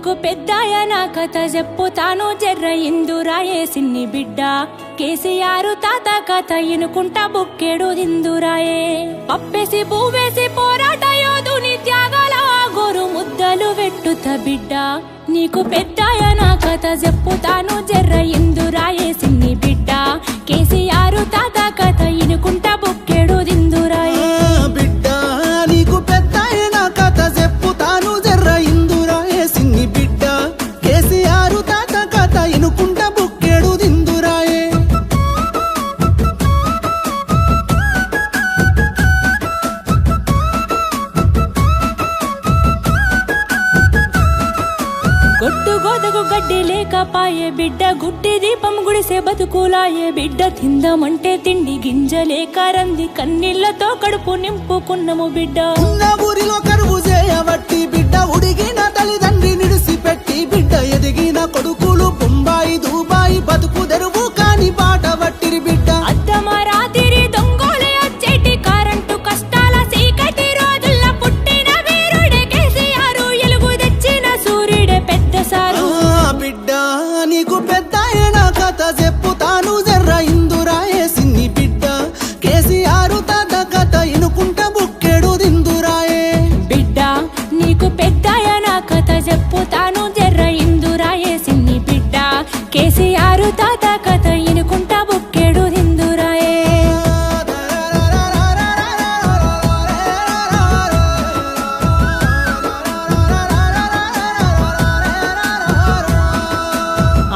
నీకు పెద్దాయన కథ చెప్పుతాను జర్ర ఇందురాయే సిన్ని బిడ్డ కేసీఆర్ తాత కథ ఇనుకుంటా బుక్కెడు దిందురాయే పప్పేసి పువ్వేసి పోరాట యోధుని త్యాగాల గోరు ముద్దలు వెట్టుత బిడ్డ నీకు పెద్దాయన కథ చెప్పుతాను జర్ర ఇందురాయే సిన్ని బిడ్డ కేసీఆర్ తాత కథ ఇనుకుంటా బుక్కెడు దిందురాయే బిడ్డ నీకు పెద్దాయన కథ చెప్పుతాను జర్ర ఇందురాయే సిన్ని బిడ్డ కేసీఆర్ తాత కథ ఇనుకుంటా బుక్కెడు దిందురాయే గొడ్డు గోదకు గడ్డి లేకపాయే బిడ్డ గుడ్డి దీపం గుడిసే బతుకులాయే బిడ్డ తిందామంటే తిండి గింజలేక రంది కన్నీళ్లతో కడుపు నింపుకున్నము బిడ్డ ఉన్న ఊరిలో కరువు చేయబట్టి బిడ్డ ఉడిగిన తల్లిదండ్రి నిడిసిపెట్టి బిడ్డ ఎదిగిన కొడుకులు బొంబాయి దుబాయి బతుకు తెరువు కాని బాట పట్టిరి బిడ్డ అద్దమరాతిరి దొంగోలే వచ్చేటి కరెంటు కష్టాల చీకటి రోజుల్లో పుట్టిన వీరుడే కేసీఆర్ ఎలుగు తెచ్చిన సూర్యుడే పెద్ద సారు బిడ్డ నీకు పెద్దాయన కథ చెప్పుతాను జర్ర ఇందురాయే సిన్ని బిడ్డ కేసీఆర్ తాత కథ ఇనుకుంటా బుక్కెడు దిందురాయే బిడ్డ నీకు పెద్దాయన కథ చెప్పుతాను జర్ర ఇందురాయే సిన్ని బిడ్డ కేసీఆర్ తాత కథ ఇనుకుంటా బుక్కెడు దిందురాయే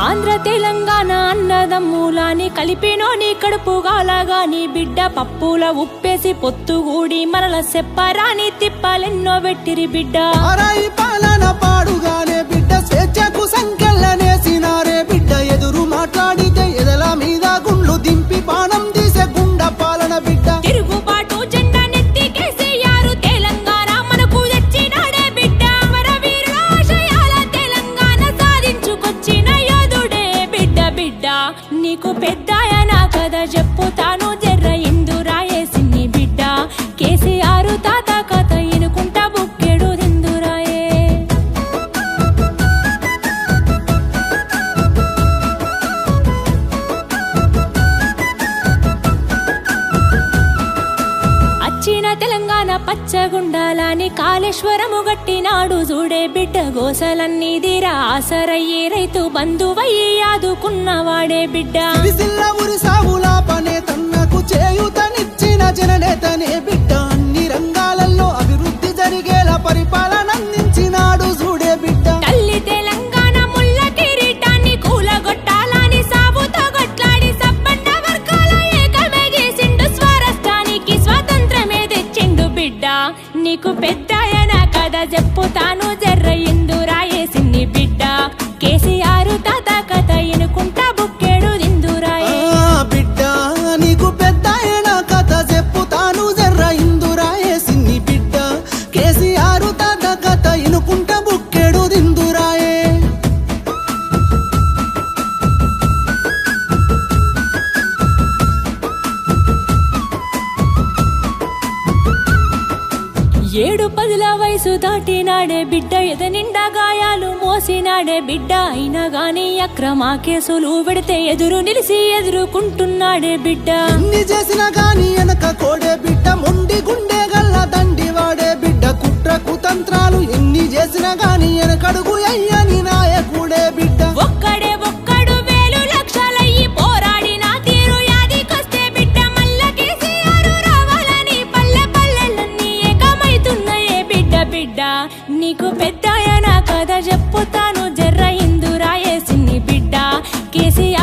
ఆంధ్ర తెలంగాణ అన్నదమ్ములాని కలిపినోని కడుపు గాలగాని బిడ్డ పప్పుల ఉప్పేసి పొత్తుగూడి మనల సెప్పరాని తిప్పలెన్నో పెట్టిరి బిడ్డ అరాయి పాలన పాడుగానే బిడ్డ స్వేచ్ఛకు సంకెళ్ళనేసినారే బిడ్డ ఎదురు మాట్లాడితే ఎదల మీద గుండ్లు దింపి బాణం తీసే గుండ పాలన బిడ్డ తిరుగుబాటు జెండా నెత్తి కేసీఆర్ తెలంగాణ మనకు తెచ్చినాడే బిడ్డ అమరవీరుల ఆశయాల తెలంగాణ సాధించుకొచ్చిన యోధుడే బిడ్డ బిడ్డ నీకు పెద్దాయన కథ చెప్పుతాను జర్ర ఇందురాయే సిన్ని బిడ్డ కేసీఆర్ తాత కథ ఇనుకుంటా బుక్కెడు దిందురాయే అచ్చిన తెలంగాణ పచ్చగుండాలని కాళేశ్వరము గట్టినాడు చూడే బిడ్డ గోసలన్నీ దీరా ఆసరయ్యే రైతు బంధువయ్యి ఆదుకున్నవాడే బిడ్డ విసిల్ల ఉరి సావుల పనే తన్నకు చేయుతనిచ్చిన జననేతనే బిడ్డ అన్ని రంగాలలో అభివృద్ధి జరిగేలా పరిపాలన అందించినాడు చూడే బిడ్డ తల్లి తెలంగాణ ముళ్ళ కిరీటాన్ని కూలగొట్టాలని సాగుతో కొట్లాడి సబ్బండ వర్గాల ఏకమే చేసిండు స్వరాష్ట్రానికి స్వాతంత్రమే తెచ్చిండు బిడ్డ నీకు పెద్దాయన కథ చెప్పుతాను జర్ర ఇందురాయే సిన్ని బిడ్డ కేసీఆర్ తాత కథ ఇనుకుంటా బుక్కెడు దిందురాయే బిడ్డ నీకు పెద్దాయన కథ చెప్పుతాను జర్ర ఇందురాయే సిన్ని బిడ్డ కేసీఆర్ తాత కథ ఇనుకుంటా బుక్కెడు దిందురాయే ఏడు పదుల వయసు దాటినాడే బిడ్డ ఎదనిండా గాయాలు మోసినాడే బిడ్డ అయినా గాని అక్రమ కేసులు పెడితే ఎదురు నిలిసి ఎదుర్కొంటున్నాడే బిడ్డ ఎన్ని చేసినా గాని వెనక కోడే బిడ్డ మొండి గుండె గల్ల దండి వాడే బిడ్డ కుట్ర కుతంత్రాలు ఎన్ని చేసినా గాని వెనకడుగు అయ్యని నాయకుడే బిడ్డ ఒక్కడే ఒక్కడు వేలు లక్షలయ్యి పోరాడిన తీరు యాదికొస్తే బిడ్డ మల్ల కేసీఆర్ రావాలని పల్లె పల్లెలన్నీ ఏకమైతున్నాయే బిడ్డ బిడ్డ నీకు పెద్దాయన కథ చెప్పుతాను జర్ర ఇందురాయే సిన్ని బిడ్డ కేసీఆర్